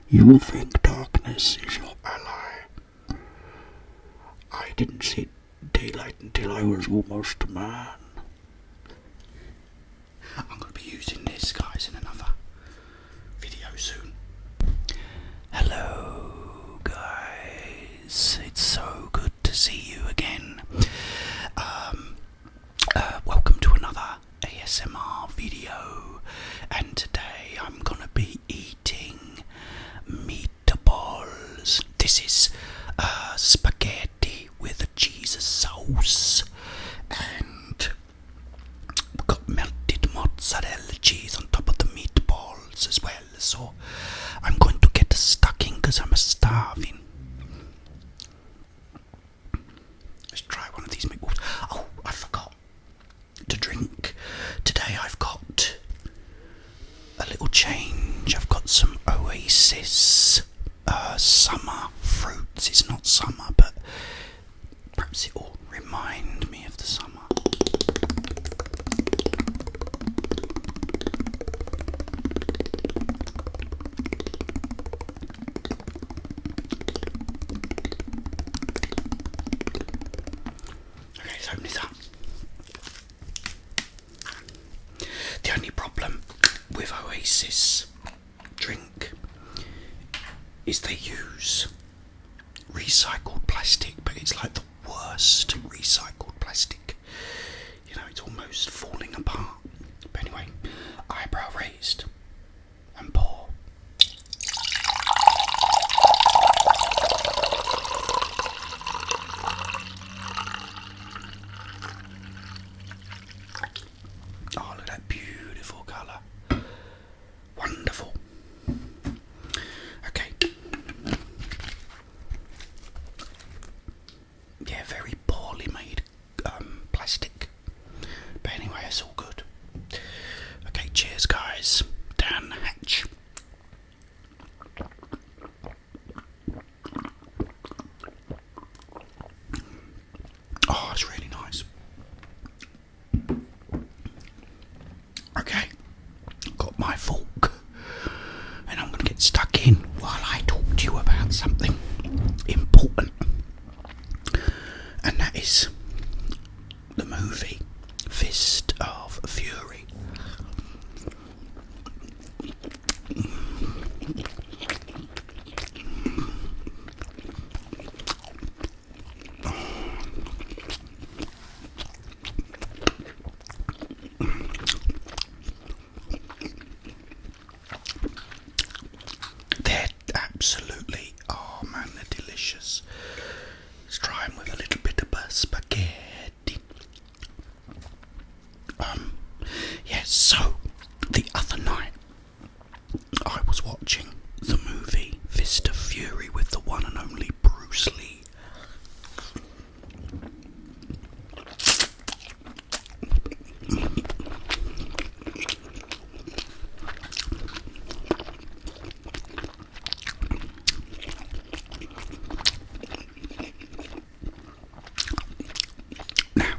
You will think darkness is your ally. I didn't see daylight until I was almost a man. I'm going to be using this, guys, in another video soon. Hello, guys. It's so good to see you again. Welcome to another ASMR video, and today I'm going to be eating meatballs. This is spaghetti with a cheese sauce, and we've got melted mozzarella cheese on top of the meatballs as well. So I'm going to get stuck in because I'm starving. Let's try one of these meatballs. Oh, I forgot to drink. Today I've got a little change. I've got some Oasis summer fruits. It's not summer, but perhaps it will remind me of the summer. Okay, let's open this up. The only problem with Oasis drink is they use recycled plastic, but it's like the worst recycled plastic. You know, it's almost falling apart. But anyway, eyebrow raised and pour. Oh, look at that beautiful colour. Wonderful. Okay. Yeah, very poorly made plastic. But anyway, it's all good. Okay, cheers, guys. Down the hatch. Oh, it's really nice. Okay, got my fork, and I'm going to get stuck in while I talk to you about something important, and that is the movie Fist of Fury. They're absolutely, oh man, they're delicious. Let's try them with a little bit of spaghetti. Yes, so the other night I was watching the movie Fist of Fury with the one and only Bruce Lee. Now,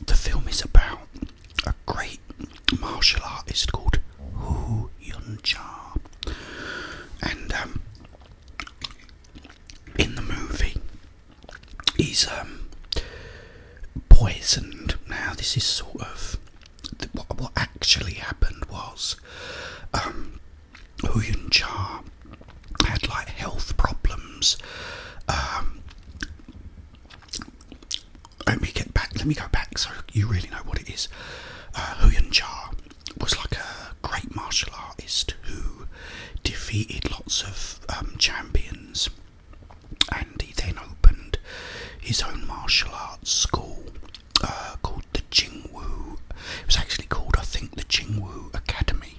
the film is about a great martial artist called Hu Yun-cha, and in the movie he's poisoned. Now this is sort of what actually happened was Hu Yun-cha had like health problems. Let me go back so you really know what it is. Hu Yun-cha was like a great martial artist who defeated lots of champions, and he then opened his own martial arts school called the Jingwu. It was actually called, I think, the Jingwu Academy.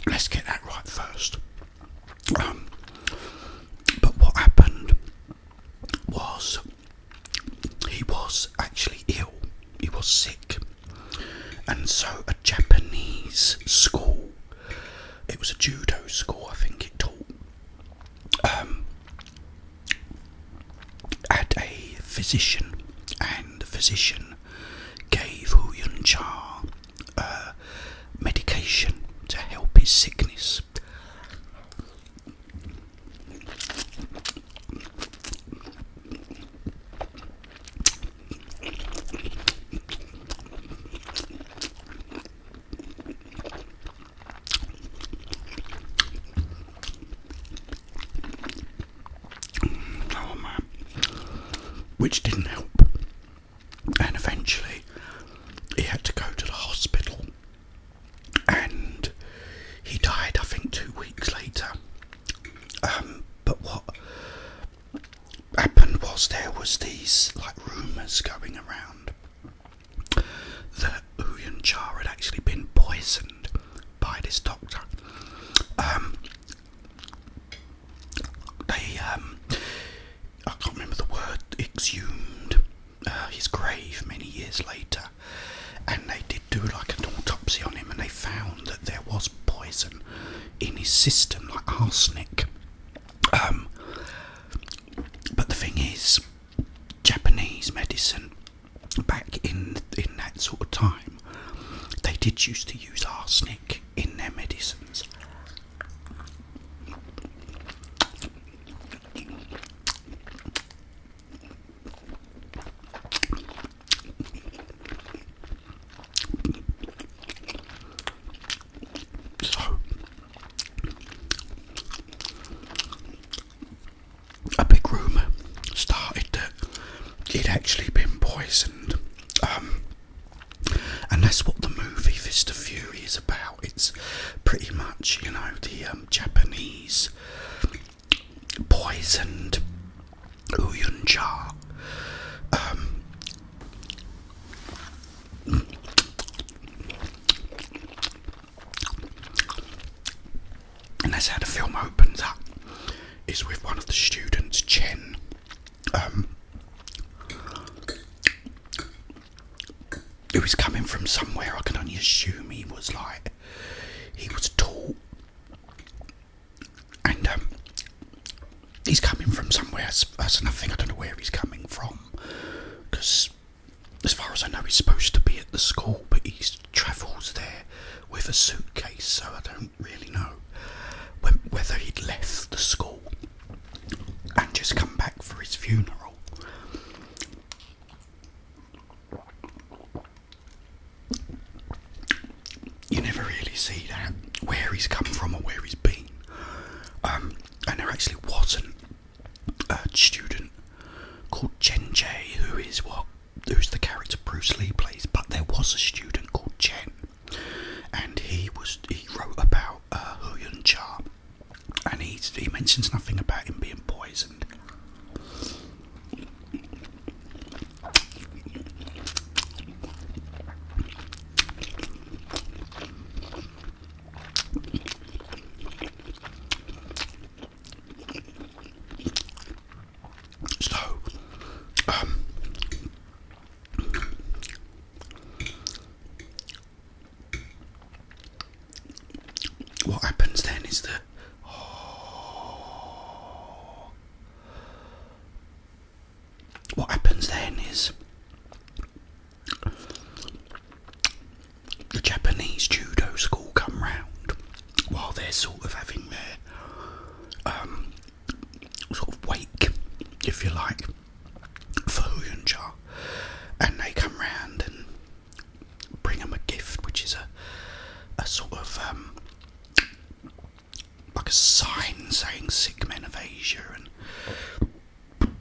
Let's get that right first. But what happened was he was actually ill. He was sick. And so a Japanese school, it was a judo school I think it taught, had a physician, and the physician gave Hu Yun Cha medication to help his sickness. Which didn't help, and eventually he had to go to the hospital, and he died I think 2 weeks later. But what happened was there was these like rumours going around that Hu Yun Cha had actually been poisoned by this doctor. I can't remember the word, exhumed his grave many years later, and they did do like an autopsy on him, and they found that there was poison in his system, like arsenic. But the thing is, Japanese medicine back in that sort of time, they did used to use arsenic in their medicines. A big rumour started that he'd actually been poisoned, and that's what the movie Fist of Fury is about. It's pretty much, you know, the Japanese poisoned Hu Yun Cha. And that's how the film opens up, is with one of the students, Chen, who is coming from somewhere. I can only assume he was taught, and he's coming from somewhere. That's nothing. I don't know where he's coming from, because as far as I know he's supposed to be at the school, but he travels there with a suitcase, so I don't really know whether he'd left the school and just come back for his funeral. You never really see that, where he's come from or where he's been. And there actually wasn't a student called Chen Jay, who's the character Bruce Lee plays, but there was a student called Chen, and he wrote about Hu Yun Cha, and he mentions nothing about him being poisoned. So, what happens then is that the Japanese judo school come round while they're sort of having their sort of wake, if you like, for Hu Yun Cha, and they come round and bring him a gift, which is a sort of like a sign saying "Sick Men of Asia," and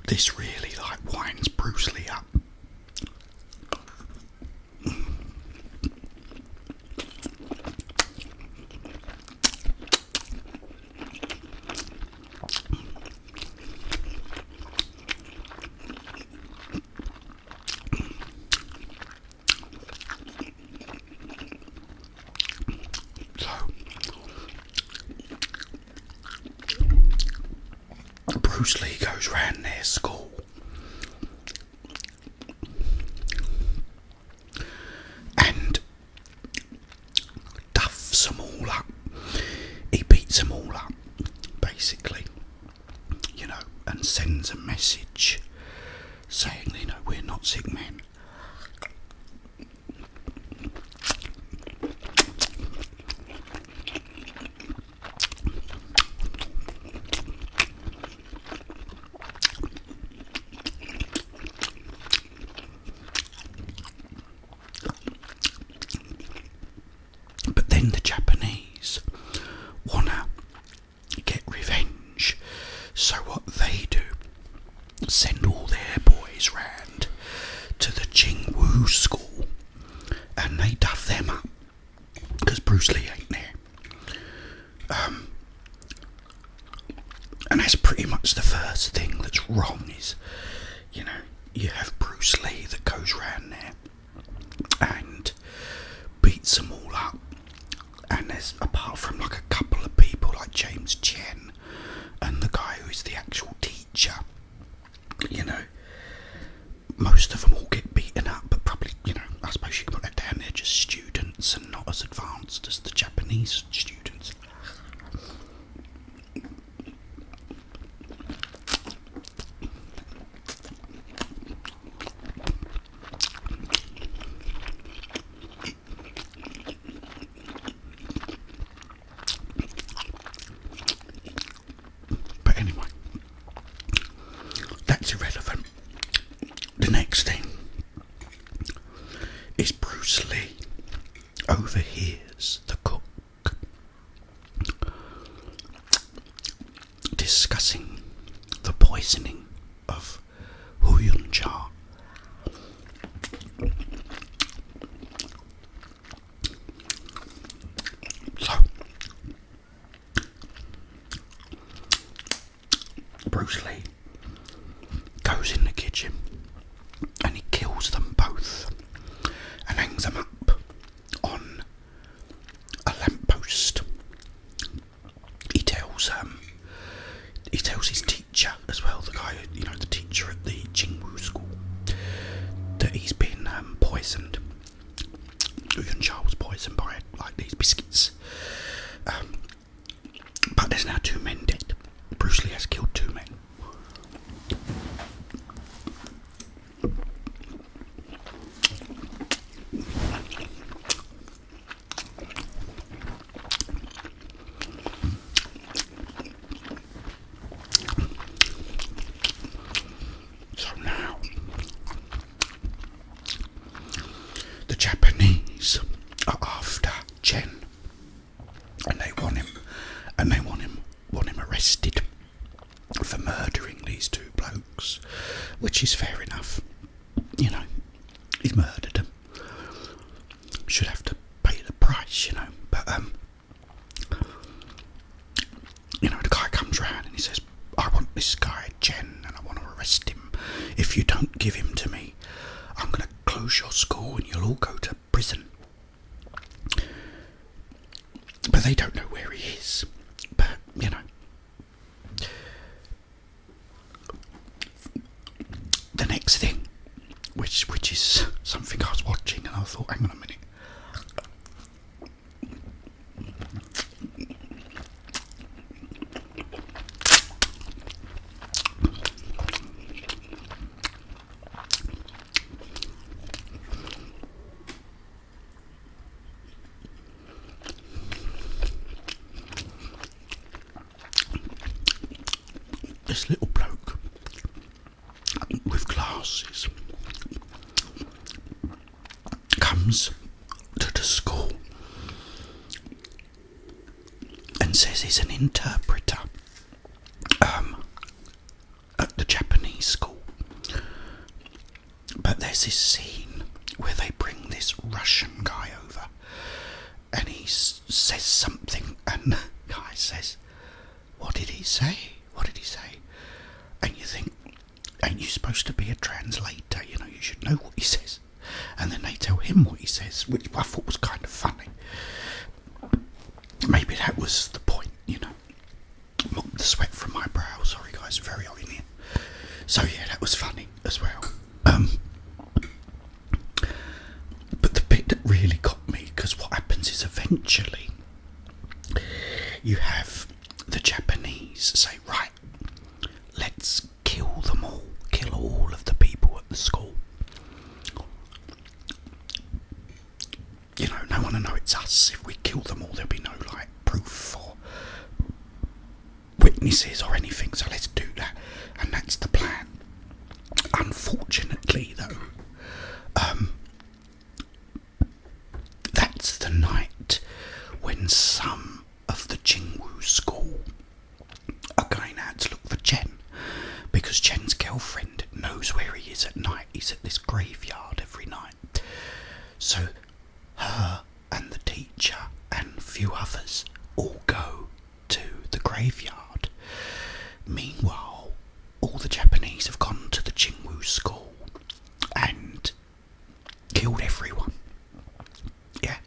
this really like winds Bruce Lee up. Bruce Lee goes round their school and sends a message saying, you know, we're not sick men. But then the Japanese wanna get revenge, so what they do, send all their boys round to the Jingwu school and they duff them up because Bruce Lee ain't there. And that's pretty much the first thing that's wrong is, you know, you have Bruce Lee that goes round there and beats them all up, and there's, apart from like a couple of people like James Chen and the guy who is the actual teacher, you know, most of them all get beaten up, but probably, you know, I suppose you can put that down, they're just students and not as advanced as the Japanese students. But anyway, that's irrelevant. The next thing is Bruce Lee overhears the cook discussing the poisoning of Hu Yun Cha. So Bruce Lee goes in the kitchen and he kills them both and hangs them up on a lamppost. He tells his teacher as well, the guy, you know, the teacher at the Jingwu school, that he's been poisoned. Hu Yun Cha was poisoned by like these biscuits. But there's now 2 men dead. Bruce Lee has killed 2 men. So now the Japanese are after Chen, and they want him arrested for murdering these 2 blokes, which is fair enough. You know, he's murdered them. Should have to pay the price, you know. But you know, the guy comes round and he says, I want this guy Chen and I want to arrest him. If you don't give him to me, I'm going to close your school and you'll all go to prison. But they don't know where he is. But, you know, the next thing, which is something I was watching and I thought, hang on a minute. This little bloke with glasses comes to the school and says he's an interpreter at the Japanese school. But there's this scene where they bring this Russian guy over and he says something and the guy says, what did he say? What did he say? And you think, ain't you supposed to be a translator? You know, you should know what he says. And then they tell him what he says, which I thought was kind of funny. Maybe that was the point, you know. Mop the sweat from my brow. Sorry guys, very hot in here. So yeah, that was funny as well. But the bit that really got me, because what happens is eventually you have the Japanese say, right, let's kill going to know it's us. If we kill them all, there'll be no, like, proof or witnesses or anything, so let's do that. And that's the plan. Unfortunately, though, that's the night when some of the Jingwu school are going out to look for Chen, because Chen's girlfriend knows where he is at night. He's at this graveyard every night. So her and the teacher and a few others all go to the graveyard. Meanwhile, all the Japanese have gone to the Jingwu school and killed everyone. Yeah.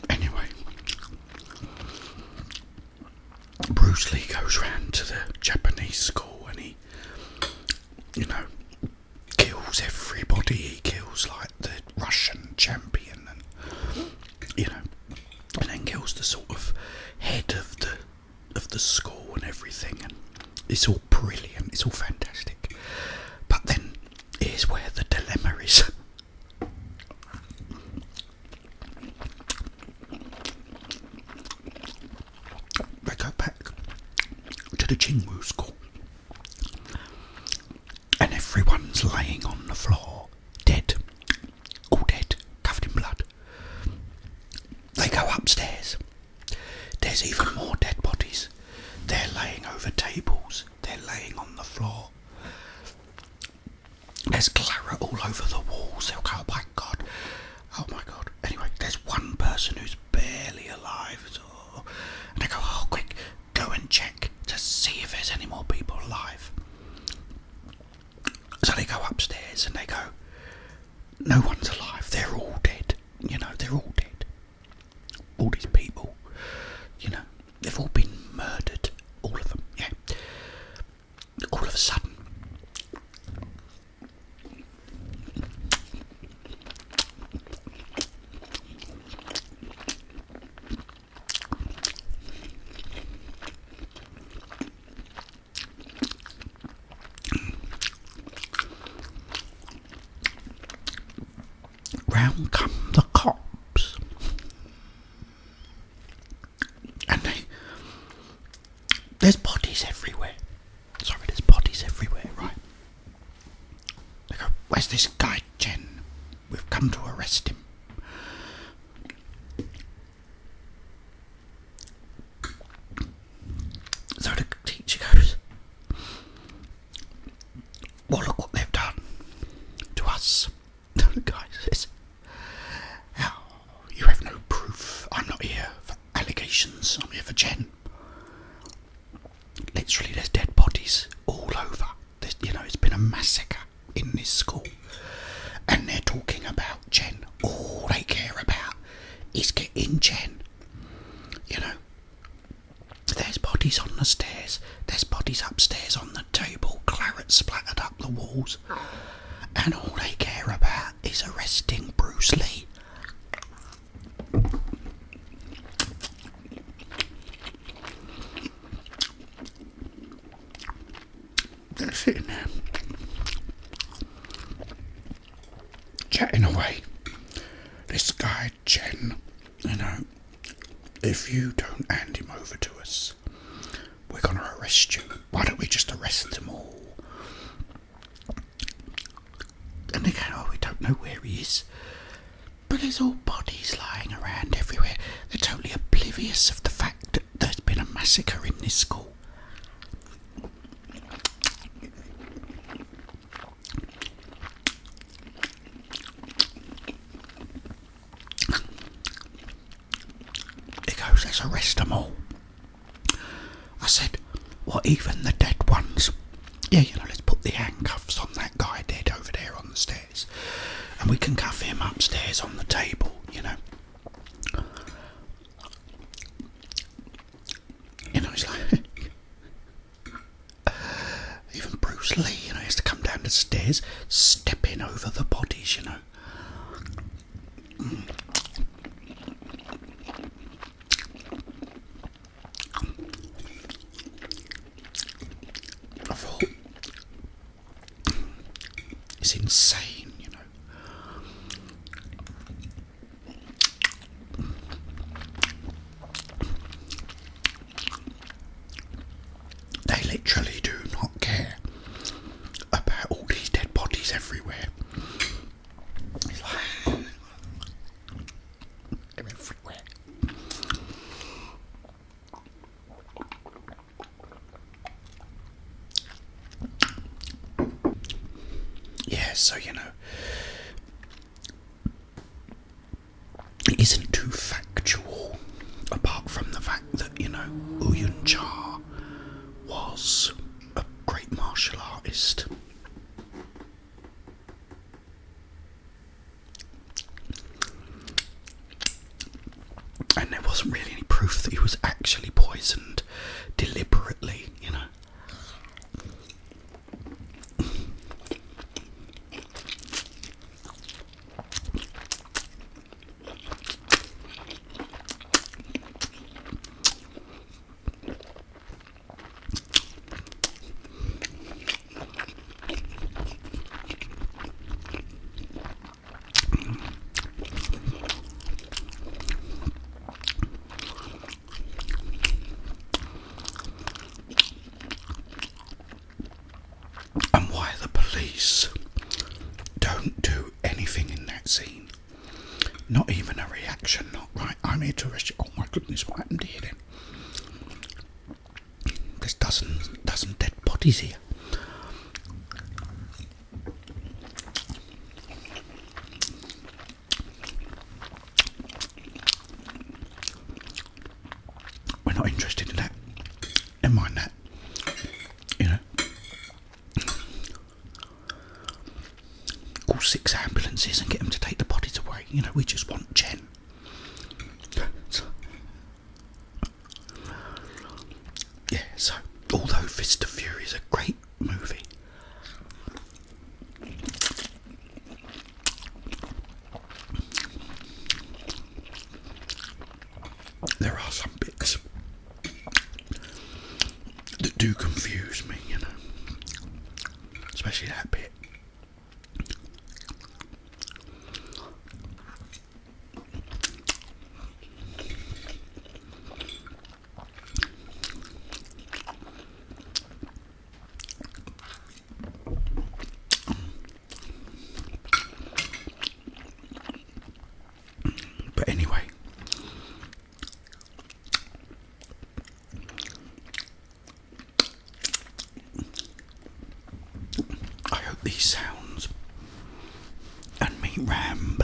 Anyway, Bruce Lee goes round to the Japanese school and he, kills everybody. He kills like the Russian champion and and then kills the sort of head of the school and everything, and it's all brilliant, it's all fantastic. But then here's where the dilemma is. They go back to the Jingwu school and everyone's laying on the floor, dead, all dead, covered in blood. They go upstairs. There's even more dead bodies. They're laying over tables. They're laying on the floor. There's claret all over the walls. They'll go, oh my god. Anyway, there's one person who's barely alive. And they go, oh quick, go and check to see if there's any more people alive. So they go upstairs and they go, no one's alive. They're all dead. They're all dead. All these people, they've all been murdered. All of them, yeah. All of a sudden, round come the cops. And there's bodies everywhere. There's bodies everywhere, right? They go, where's this guy, Chen? We've come to arrest him. So the teacher goes, well, look what they've done to us. The guy says, you have no proof. I'm not here for allegations. I'm here for Chen. Literally, there's dead bodies all over. It's been a massacre in this school. And they're talking about Chen. All they care about is getting Chen. There's bodies on the stairs. There's bodies upstairs on the table. Claret splattered up the walls. And all they care about is arresting Bruce Lee. They're sitting there, chatting away. This guy, Chen, if you don't hand him over to us, we're going to arrest you. Why don't we just arrest them all? And they go, oh, we don't know where he is. But there's all bodies lying around everywhere. They're totally oblivious of the fact that there's been a massacre in this school. He goes, let's arrest them all. I said, what, even the dead ones? Yeah, let's put the handcuffs on that guy dead over there on the stairs. And we can cuff him upstairs on the table, It's like, even Bruce Lee, has to come down the stairs, stepping over the bodies, you know. I thought, it's insane, you know. They literally do not care about all these dead bodies everywhere. It's like, they're everywhere. Yeah, so you know, it isn't too factual, apart from the fact that, you know, Uyun Cha was a great martial artist. And there wasn't really any proof that he was actually poisoned deliberately, you know. And why the police don't do anything in that scene. Not even a reaction, not right, I'm here to arrest you. Oh my goodness, what happened here then? There's dozen dead bodies here. We're not interested in that. Never mind that. You know. Call 6 ambulances and get them to take the bodies away. You know, we just want Jen. Yeah, so, although Fist of Fury is a great movie, there are some bits that do confuse me, you know, especially that bit. But anyway, I hope these sounds and Meat Ram